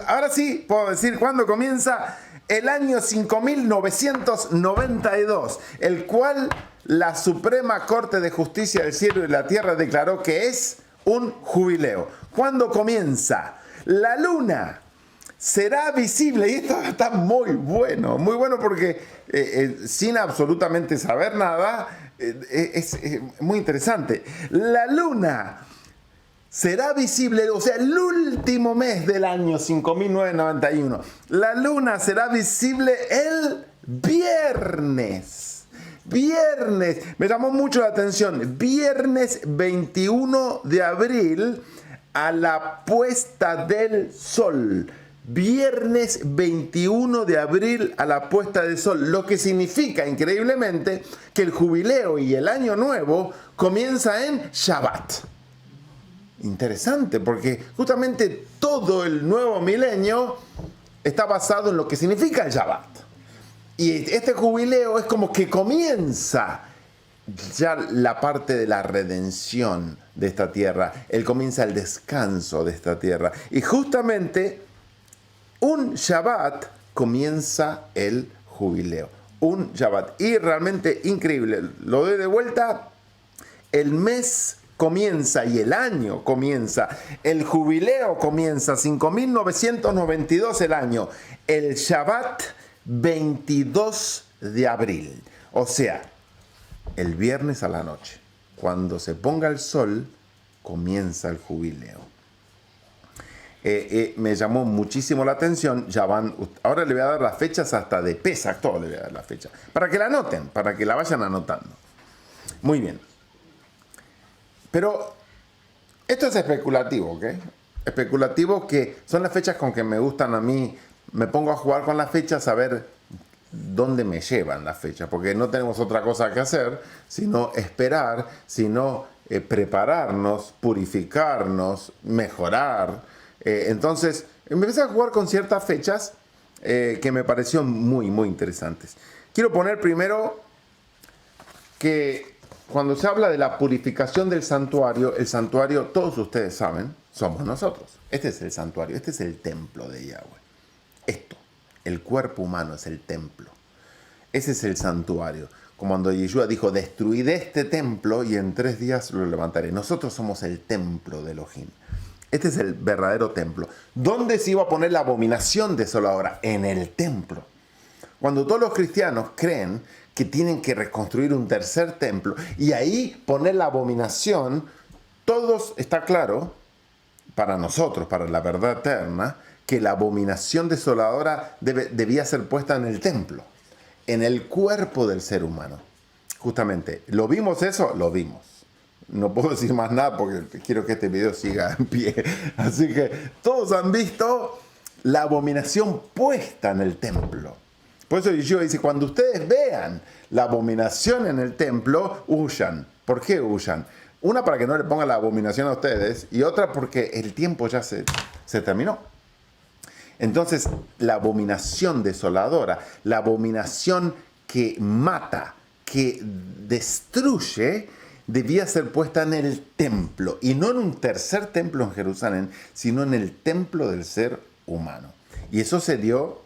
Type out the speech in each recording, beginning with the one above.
Ahora sí puedo decir cuándo comienza el año 5992, el cual la Suprema Corte de Justicia del Cielo y la Tierra declaró que es un jubileo. ¿Cuándo comienza? La luna será visible, y esto está muy bueno porque sin absolutamente saber nada, es muy interesante. La luna será visible, o sea, el último mes del año 5991. La luna será visible el viernes. Viernes, me llamó mucho la atención. Viernes 21 de abril a la puesta del sol. Viernes 21 de abril a la puesta del sol. Lo que significa, increíblemente, que el jubileo y el año nuevo comienza en Shabbat. Interesante, porque justamente todo el nuevo milenio está basado en lo que significa el Shabbat. Y este jubileo es como que comienza ya la parte de la redención de esta tierra. Él comienza el descanso de esta tierra. Y justamente un Shabbat comienza el jubileo. Un Shabbat. Y realmente increíble. Lo doy de vuelta. El mes comienza y el año comienza, el jubileo comienza, 5992 el año, el Shabbat 22 de abril, o sea, el viernes a la noche, cuando se ponga el sol, comienza el jubileo. Me llamó muchísimo la atención, ahora le voy a dar las fechas hasta de Pesach, todo le voy a dar la fecha, para que la anoten, para que la vayan anotando. Muy bien. Pero esto es especulativo, ¿ok? Especulativo, que son las fechas con que me gustan a mí. Me pongo a jugar con las fechas a ver dónde me llevan las fechas, porque no tenemos otra cosa que hacer sino esperar, sino prepararnos, purificarnos, mejorar. Entonces, me empecé a jugar con ciertas fechas que me parecieron muy, muy interesantes. Quiero poner primero que cuando se habla de la purificación del santuario, el santuario, todos ustedes saben, somos nosotros. Este es el santuario, este es el templo de Yahweh. Esto, el cuerpo humano es el templo. Ese es el santuario. Como cuando Yeshua dijo, destruid este templo y en 3 días lo levantaré. Nosotros somos el templo de Elohim. Este es el verdadero templo. ¿Dónde se iba a poner la abominación desoladora? En el templo. Cuando todos los cristianos creen que tienen que reconstruir un tercer templo y ahí poner la abominación, todos está claro, para nosotros, para la verdad eterna, que la abominación desoladora debía ser puesta en el templo, en el cuerpo del ser humano. Justamente, ¿lo vimos eso? Lo vimos. No puedo decir más nada porque quiero que este video siga en pie. Así que todos han visto la abominación puesta en el templo. Por eso Yeshua dice, cuando ustedes vean la abominación en el templo, huyan. ¿Por qué huyan? Una, para que no le pongan la abominación a ustedes, y otra porque el tiempo ya se terminó. Entonces, la abominación desoladora, la abominación que mata, que destruye, debía ser puesta en el templo, y no en un tercer templo en Jerusalén, sino en el templo del ser humano. Y eso se dio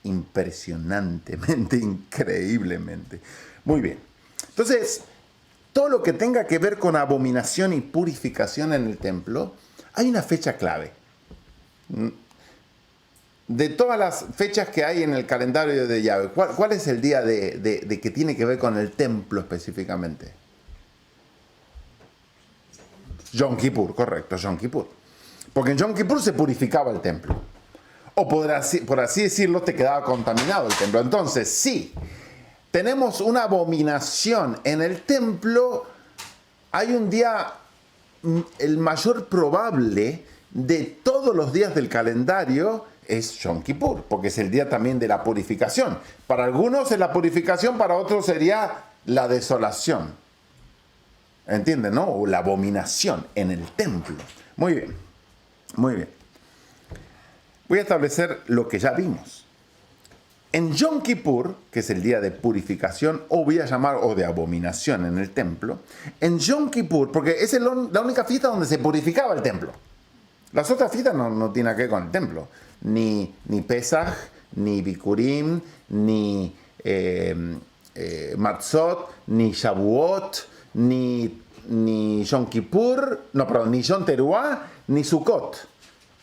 impresionantemente, increíblemente. Muy bien. Entonces, todo lo que tenga que ver con abominación y purificación en el templo, hay una fecha clave. De todas las fechas que hay en el calendario de Yahweh, ¿cuál es el día de que tiene que ver con el templo específicamente? Yom Kippur, correcto, Yom Kippur. Porque en Yom Kippur se purificaba el templo. O por así decirlo, te quedaba contaminado el templo. Entonces, sí, tenemos una abominación en el templo. Hay un día, el mayor probable de todos los días del calendario es Yom Kippur, porque es el día también de la purificación. Para algunos es la purificación, para otros sería la desolación. ¿Entienden, no? O la abominación en el templo. Muy bien, muy bien. Voy a establecer lo que ya vimos. En Yom Kippur, que es el día de purificación, o voy a llamar, o de abominación en el templo, en Yom Kippur, porque es la única fiesta donde se purificaba el templo. Las otras fiestas no tienen que ver con el templo. Ni Pesaj, ni Bikurim, ni Matzot, ni Shavuot, ni Yom Kippur, ni Yom Teruah, ni Sukkot.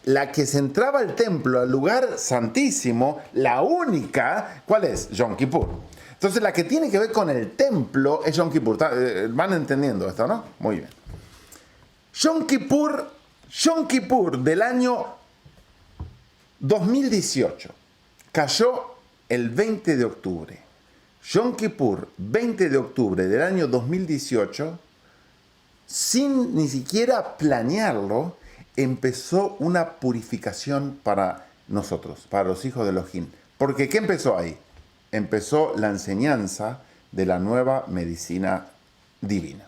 La que se entraba al templo, al lugar santísimo, la única, ¿cuál es? Yom Kippur. Entonces la que tiene que ver con el templo es Yom Kippur. ¿Van entendiendo esto, no? Muy bien. Yom Kippur del año 2018 cayó el 20 de octubre. Yom Kippur, 20 de octubre del año 2018, sin ni siquiera planearlo, empezó una purificación para nosotros, para los hijos de Elohim. Porque ¿qué empezó ahí? Empezó la enseñanza de la nueva medicina divina.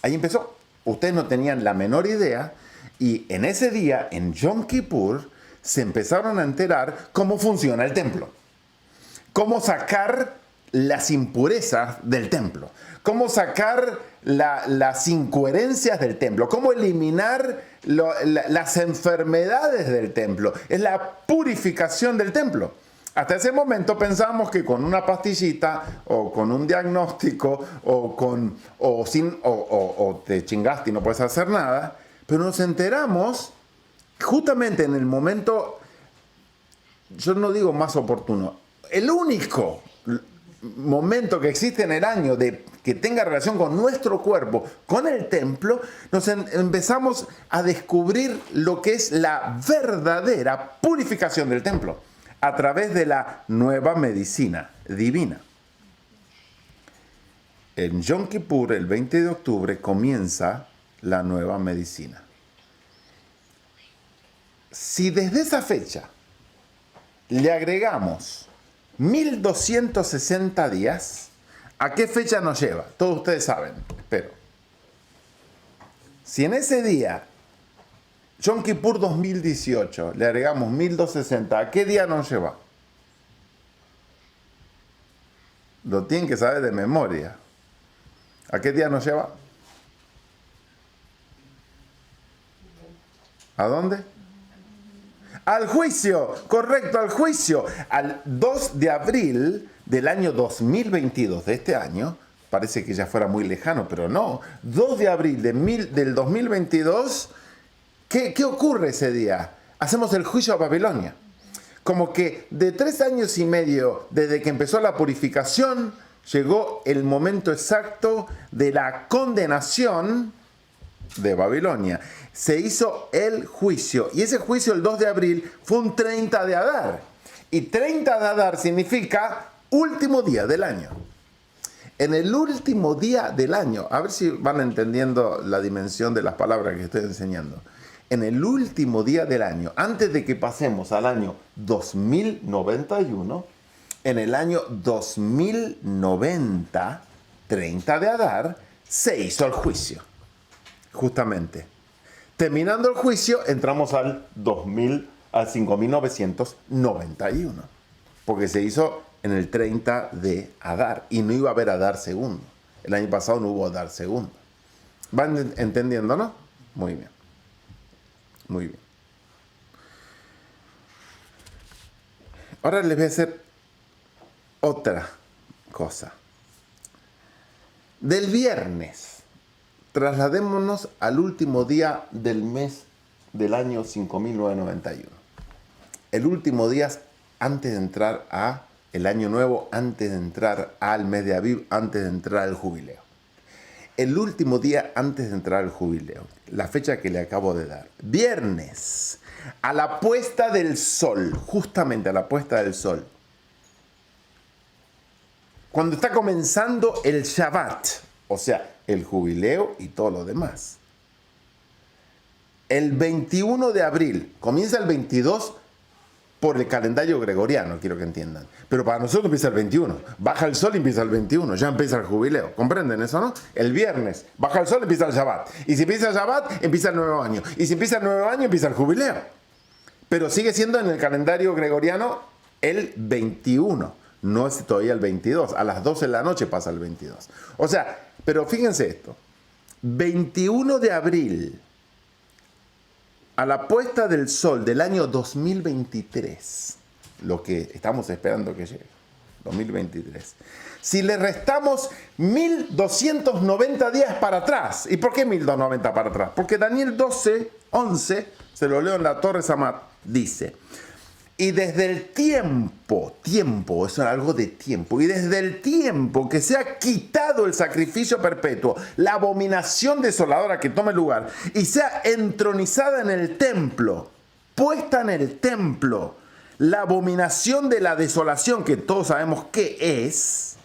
Ahí empezó. Ustedes no tenían la menor idea y en ese día, en Yom Kippur, se empezaron a enterar cómo funciona el templo. Cómo sacar las impurezas del templo. Cómo sacar las incoherencias del templo. Cómo eliminar las enfermedades del templo. Es la purificación del templo. Hasta ese momento pensábamos que con una pastillita o con un diagnóstico o te chingaste y no puedes hacer nada, pero nos enteramos justamente en el momento, yo no digo más oportuno, el único momento que existe en el año que tenga relación con nuestro cuerpo, con el templo, nos empezamos a descubrir lo que es la verdadera purificación del templo a través de la nueva medicina divina. En Yom Kippur, el 20 de octubre, comienza la nueva medicina. Si desde esa fecha le agregamos 1260 días, ¿a qué fecha nos lleva? Todos ustedes saben, espero. Si en ese día, Yom Kippur 2018, le agregamos 1260, ¿a qué día nos lleva? Lo tienen que saber de memoria. ¿A qué día nos lleva? ¿A dónde? Al juicio, correcto, al juicio. Al 2 de abril del año 2022, de este año, parece que ya fuera muy lejano, pero no. 2 de abril del 2022, ¿qué ocurre ese día? Hacemos el juicio a Babilonia. Como que de 3 años y medio desde que empezó la purificación, llegó el momento exacto de la condenación de Babilonia. Se hizo el juicio. Y ese juicio, el 2 de abril, fue un 30 de Adar. Y 30 de Adar significa último día del año. En el último día del año, a ver si van entendiendo la dimensión de las palabras que estoy enseñando. En el último día del año, antes de que pasemos al año 2091, en el año 2090, 30 de Adar, se hizo el juicio. Justamente. Terminando el juicio, entramos al 5991. Porque se hizo en el 30 de Adar. Y no iba a haber Adar segundo. El año pasado no hubo Adar segundo. ¿Van entendiendo, no? Muy bien. Muy bien. Ahora les voy a hacer otra cosa. Del viernes, trasladémonos al último día del mes del año 5991. El último día antes de entrar a el año nuevo, antes de entrar al mes de Aviv, antes de entrar al jubileo. El último día antes de entrar al jubileo, la fecha que le acabo de dar. Viernes, a la puesta del sol, justamente a la puesta del sol. Cuando está comenzando el Shabbat, o sea, el jubileo y todo lo demás. El 21 de abril, comienza el 22 por el calendario gregoriano, quiero que entiendan. Pero para nosotros empieza el 21. Baja el sol y empieza el 21. Ya empieza el jubileo. ¿Comprenden eso, no? El viernes, baja el sol, empieza el Shabbat. Y si empieza el Shabbat, empieza el nuevo año. Y si empieza el nuevo año, empieza el jubileo. Pero sigue siendo en el calendario gregoriano el 21. No es todavía el 22. A las 12 de la noche pasa el 22. O sea, pero fíjense esto. 21 de abril a la puesta del sol del año 2023, lo que estamos esperando que llegue, 2023, si le restamos 1290 días para atrás. ¿Y por qué 1290 para atrás? Porque Daniel 12:11, se lo leo en la Torre Samat, dice: y desde el tiempo, eso es algo de tiempo, y desde el tiempo que se ha quitado el sacrificio perpetuo, la abominación desoladora que tome lugar, y sea entronizada en el templo, puesta en el templo, la abominación de la desolación, que todos sabemos qué es,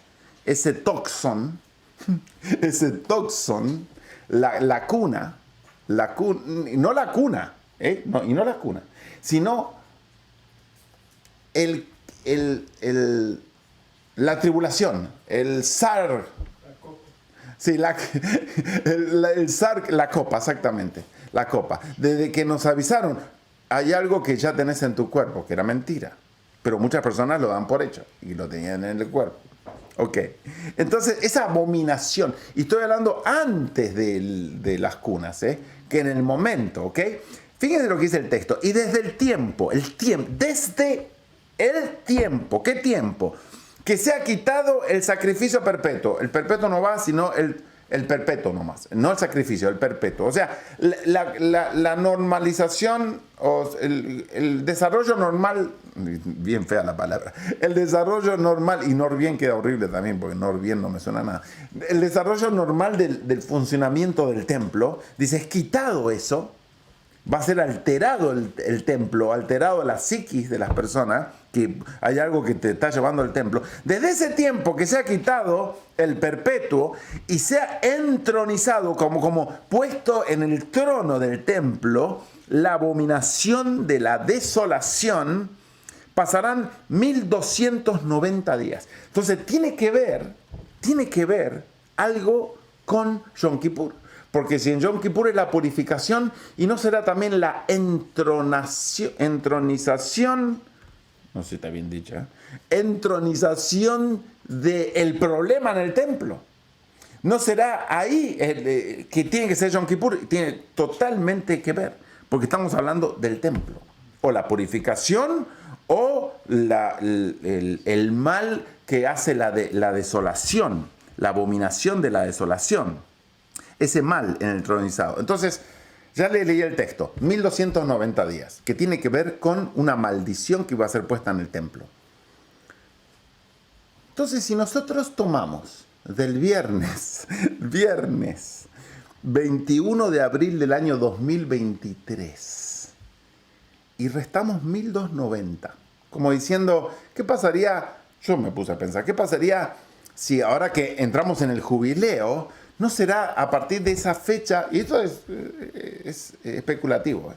ese toxón, la cuna, no la cuna, sino la tribulación, el zar. Sí, el zar, la copa, exactamente. La copa. Desde que nos avisaron, hay algo que ya tenés en tu cuerpo, que era mentira. Pero muchas personas lo dan por hecho y lo tenían en el cuerpo. Ok. Entonces, esa abominación, y estoy hablando antes de las cunas, que en el momento, ¿ok? Fíjense lo que dice el texto. Y desde el tiempo, desde el tiempo, ¿qué tiempo? Que se ha quitado el sacrificio perpetuo. El perpetuo no va, sino el perpetuo nomás. No el sacrificio, el perpetuo. O sea, la normalización o el desarrollo normal, bien fea la palabra, el desarrollo normal, y Norbién queda horrible también, porque Norbién no me suena a nada. El desarrollo normal del funcionamiento del templo, dice, es quitado eso, va a ser alterado el templo, alterado la psiquis de las personas, que hay algo que te está llevando al templo. Desde ese tiempo que se ha quitado el perpetuo y se ha entronizado como puesto en el trono del templo, la abominación de la desolación, pasarán 1290 días. Entonces tiene que ver algo con Yom Kippur. Porque si en Yom Kippur es la purificación, y no será también la entronización, no sé si está bien dicha, entronización del problema en el templo. No será ahí que tiene que ser Yom Kippur, tiene totalmente que ver, porque estamos hablando del templo, o la purificación, o el mal que hace la desolación, la abominación de la desolación. Ese mal en el tronizado. Entonces, ya le leí el texto, 1290 días, que tiene que ver con una maldición que iba a ser puesta en el templo. Entonces, si nosotros tomamos del viernes 21 de abril del año 2023, y restamos 1290, como diciendo, ¿qué pasaría? Yo me puse a pensar, ¿qué pasaría si ahora que entramos en el jubileo, no será a partir de esa fecha? Y esto es especulativo,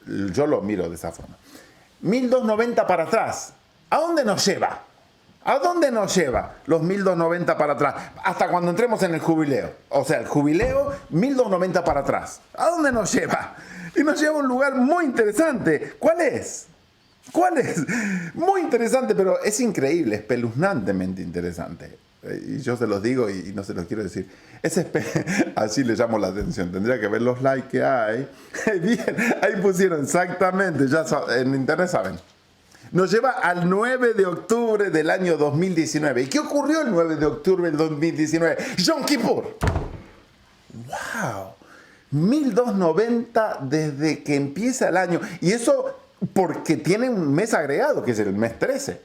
yo lo miro de esa forma. 1290 para atrás, ¿a dónde nos lleva? ¿A dónde nos lleva los 1290 para atrás? Hasta cuando entremos en el jubileo. O sea, el jubileo, 1290 para atrás. ¿A dónde nos lleva? Y nos lleva a un lugar muy interesante. ¿Cuál es? ¿Cuál es? Muy interesante, pero es increíble, espeluznantemente interesante. Y yo se los digo y no se los quiero decir. Así le llamo la atención. Tendría que ver los likes que hay. Bien, ahí pusieron exactamente. Ya en internet saben. Nos lleva al 9 de octubre del año 2019. ¿Y qué ocurrió el 9 de octubre del 2019? Yom Kippur. ¡Wow! 1290 desde que empieza el año. Y eso porque tiene un mes agregado, que es el mes 13.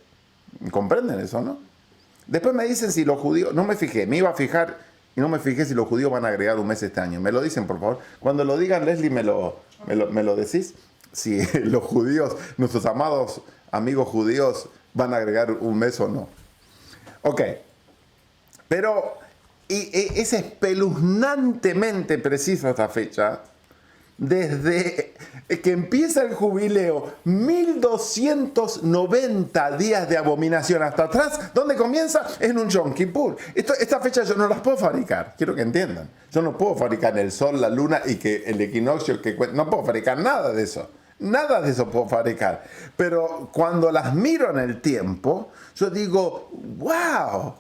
¿Comprenden eso, no? Después me dicen si los judíos... No me fijé, me iba a fijar y no me fijé si los judíos van a agregar un mes este año. Me lo dicen, por favor. Cuando lo digan, Leslie, me lo decís. Si los judíos, nuestros amados amigos judíos, van a agregar un mes o no. Ok. Pero es espeluznantemente precisa esta fecha. Desde que empieza el jubileo, 1290 días de abominación hasta atrás, ¿dónde comienza? En un Yom Kippur. Esta fecha yo no las puedo fabricar, quiero que entiendan. Yo no puedo fabricar el sol, la luna y que el equinoccio, no puedo fabricar nada de eso. Nada de eso puedo fabricar. Pero cuando las miro en el tiempo, yo digo, wow,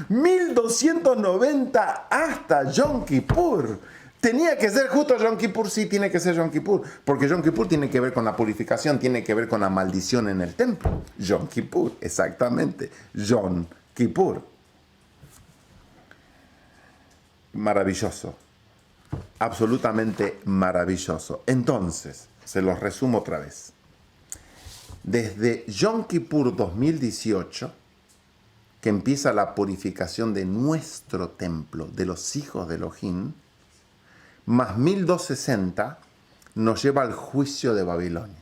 1290 hasta Yom Kippur. Tenía que ser justo Yom Kippur, sí tiene que ser Yom Kippur, porque Yom Kippur tiene que ver con la purificación, tiene que ver con la maldición en el templo. Yom Kippur, exactamente, Yom Kippur. Maravilloso, absolutamente maravilloso. Entonces, se los resumo otra vez. Desde Yom Kippur 2018, que empieza la purificación de nuestro templo, de los hijos de Elohim, más 1260 nos lleva al juicio de Babilonia.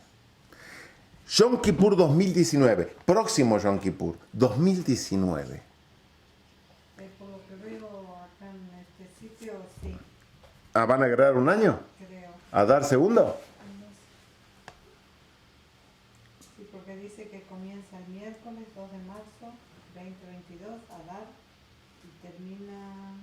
Yom Kippur 2019, próximo Yom Kippur 2019. Por lo que veo acá en este sitio, sí, ¿Van a agregar un año? creo. ¿A dar segundo? Sí, porque dice que comienza el miércoles 2 de marzo 2022 a dar y termina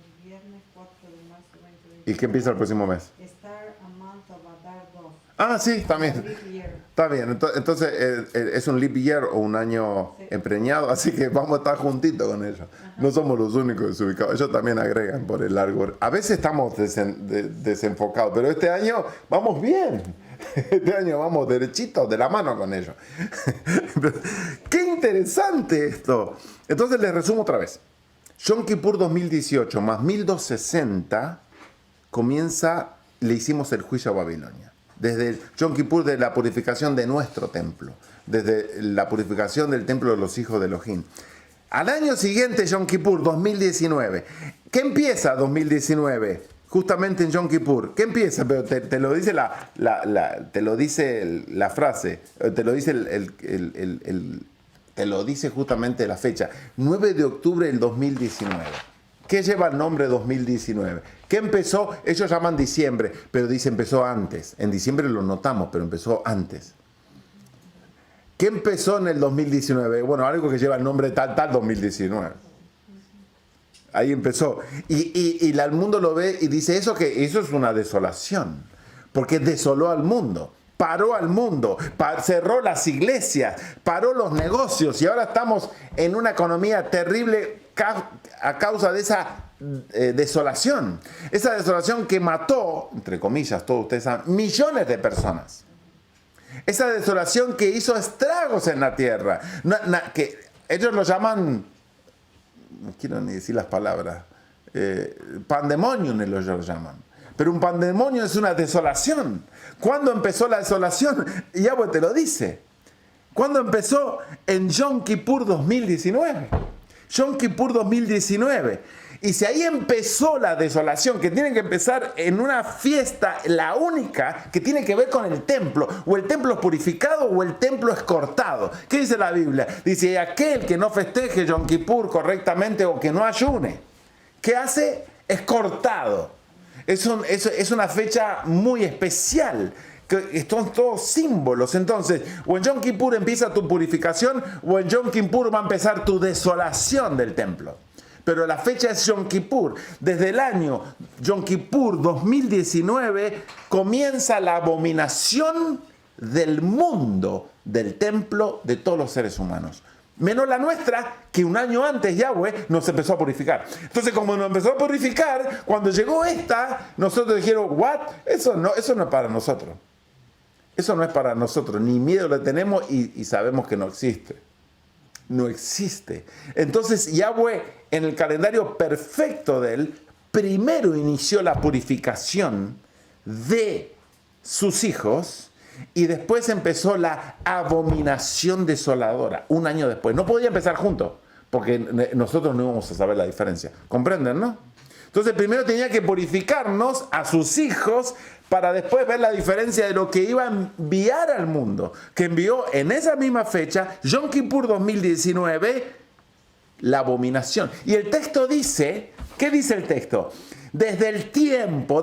el viernes 4 de marzo 2022. ¿Y qué empieza el próximo mes? Start a month of Adar 2. Ah, sí, también. Leap year. Está bien, entonces es un leap year o un año Sí. empreñado, así que vamos a estar juntitos con ellos. No somos los únicos desubicados, ellos también agregan por el largo. A veces estamos desenfocados, pero este año vamos bien. Este año vamos derechitos de la mano con ellos. ¡Qué interesante esto! Entonces les resumo otra vez. Yom Kippur 2018 más 1260 comienza, le hicimos el juicio a Babilonia. Desde el Yom Kippur de la purificación de nuestro templo, desde la purificación del templo de los hijos de Elohim. Al año siguiente, Yom Kippur 2019. ¿Qué empieza 2019? Justamente en Yom Kippur. ¿Qué empieza? Pero te lo dice te lo dice la frase, te lo dice te lo dice justamente la fecha. 9 de octubre del 2019. ¿Qué lleva el nombre 2019? ¿Qué empezó? Ellos llaman diciembre, pero dice empezó antes. En diciembre lo notamos, pero empezó antes. ¿Qué empezó en el 2019? Bueno, algo que lleva el nombre tal 2019. Ahí empezó. Y el mundo lo ve y dice eso es una desolación. Porque desoló al mundo. Paró al mundo, cerró las iglesias, paró los negocios y ahora estamos en una economía terrible a causa de esa desolación. Esa desolación que mató, entre comillas, todos ustedes saben, millones de personas. Esa desolación que hizo estragos en la tierra. Que ellos lo llaman, no quiero ni decir las palabras, pandemonium ellos lo llaman. Pero un pandemonio es una desolación. ¿Cuándo empezó la desolación? Yahweh te lo dice. ¿Cuándo empezó? En Yom Kippur 2019. Yom Kippur 2019. Y si ahí empezó la desolación, que tiene que empezar en una fiesta, la única, que tiene que ver con el templo. O el templo es purificado o el templo es cortado. ¿Qué dice la Biblia? Dice, aquel que no festeje Yom Kippur correctamente o que no ayune, ¿qué hace? Es cortado. Es una fecha muy especial, que son todos símbolos. Entonces, o en Yom Kippur empieza tu purificación, o en Yom Kippur va a empezar tu desolación del templo. Pero la fecha es Yom Kippur. Desde el año Yom Kippur 2019 comienza la abominación del mundo, del templo, de todos los seres humanos. Menos la nuestra, que un año antes Yahweh nos empezó a purificar. Entonces, como nos empezó a purificar, cuando llegó esta, nosotros dijeron, ¿what? Eso no es para nosotros. Eso no es para nosotros. Ni miedo le tenemos y sabemos que no existe. No existe. Entonces, Yahweh, en el calendario perfecto de él, primero inició la purificación de sus hijos. Y después empezó la abominación desoladora, un año después. No podía empezar juntos, porque nosotros no íbamos a saber la diferencia. ¿Comprenden, no? Entonces primero tenía que purificarnos a sus hijos para después ver la diferencia de lo que iba a enviar al mundo. Que envió en esa misma fecha, Yom Kippur 2019, la abominación. Y el texto dice, ¿qué dice el texto? Desde el tiempo,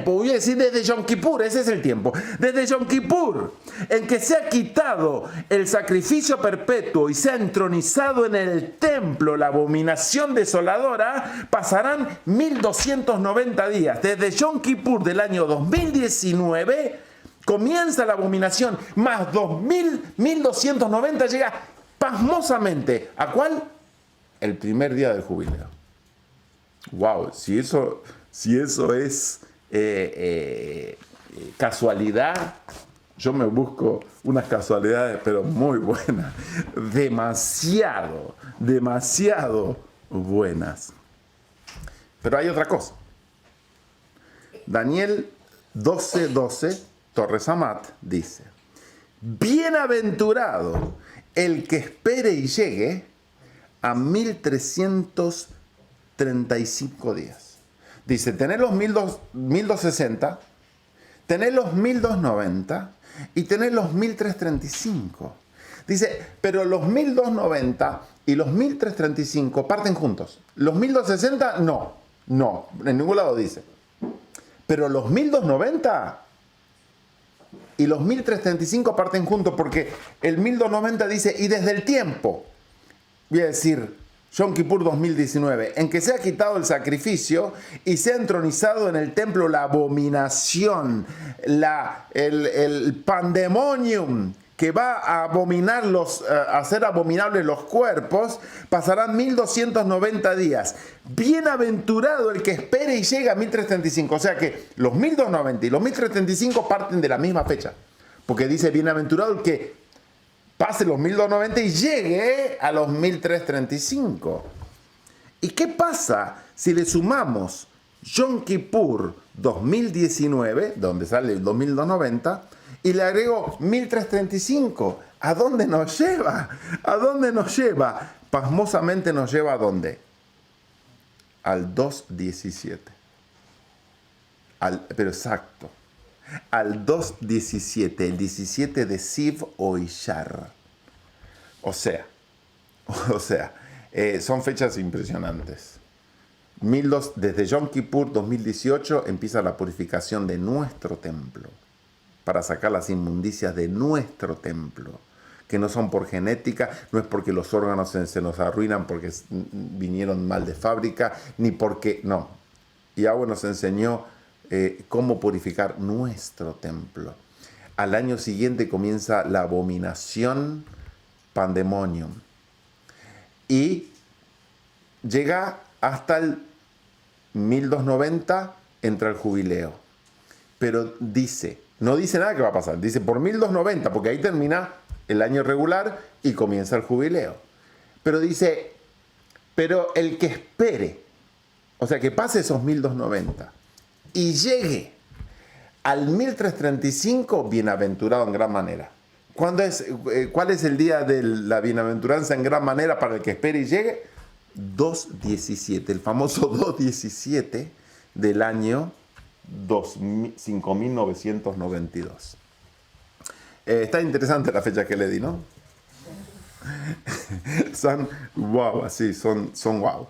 voy a decir desde Yom Kippur, ese es el tiempo, desde Yom Kippur, en que se ha quitado el sacrificio perpetuo y se ha entronizado en el templo la abominación desoladora, pasarán 1290 días. Desde Yom Kippur del año 2019 comienza la abominación, más 1290 llega pasmosamente. ¿A cuál? El primer día del jubileo. Wow, si si eso es casualidad, yo me busco unas casualidades, pero muy buenas. Demasiado buenas. Pero hay otra cosa. Daniel 12:12, Torres Amat, dice: bienaventurado el que espere y llegue a 1335 días. Dice, tenés los 1260, tenés los 1290 y tenés los 1335. Dice, pero los 1290 y los 1335 parten juntos. Los 1260 no, en ningún lado dice. Pero los 1290 y los 1335 parten juntos, porque el 1290 dice, y desde el tiempo, voy a decir, Yom Kippur 2019, en que se ha quitado el sacrificio y se ha entronizado en el templo la abominación, el pandemonium, que va a abominar a hacer abominables los cuerpos, pasarán 1290 días. Bienaventurado el que espere y llega a 1335. O sea que los 1290 y los 1335 parten de la misma fecha. Porque dice, bienaventurado el que pase los 1290 y llegue a los 1335. ¿Y qué pasa si le sumamos Yom Kippur 2019, donde sale el 2290, y le agrego 1335? ¿A dónde nos lleva? ¿A dónde nos lleva? Pasmosamente nos lleva ¿a dónde? Al 2:17. Pero exacto. Al 2:17, el 17 de Siv o Iyar. O sea, son fechas impresionantes. Desde Yom Kippur 2018 empieza la purificación de nuestro templo, para sacar las inmundicias de nuestro templo, que no son por genética, no es porque los órganos se nos arruinan porque vinieron mal de fábrica, ni porque, no. Yahweh nos enseñó cómo purificar nuestro templo. Al año siguiente comienza la abominación pandemonium y llega hasta el 1290, entra el jubileo. Pero no dice nada que va a pasar, dice por 1290, porque ahí termina el año regular y comienza el jubileo. Pero dice, pero el que espere, o sea, que pase esos 1290 y llegue al 1335, bienaventurado en gran manera. ¿Cuál es el día de la bienaventuranza en gran manera para el que espere y llegue? 2:17, el famoso 2:17 del año 5992. Está interesante la fecha que le di, ¿no? Son wow, así, son wow.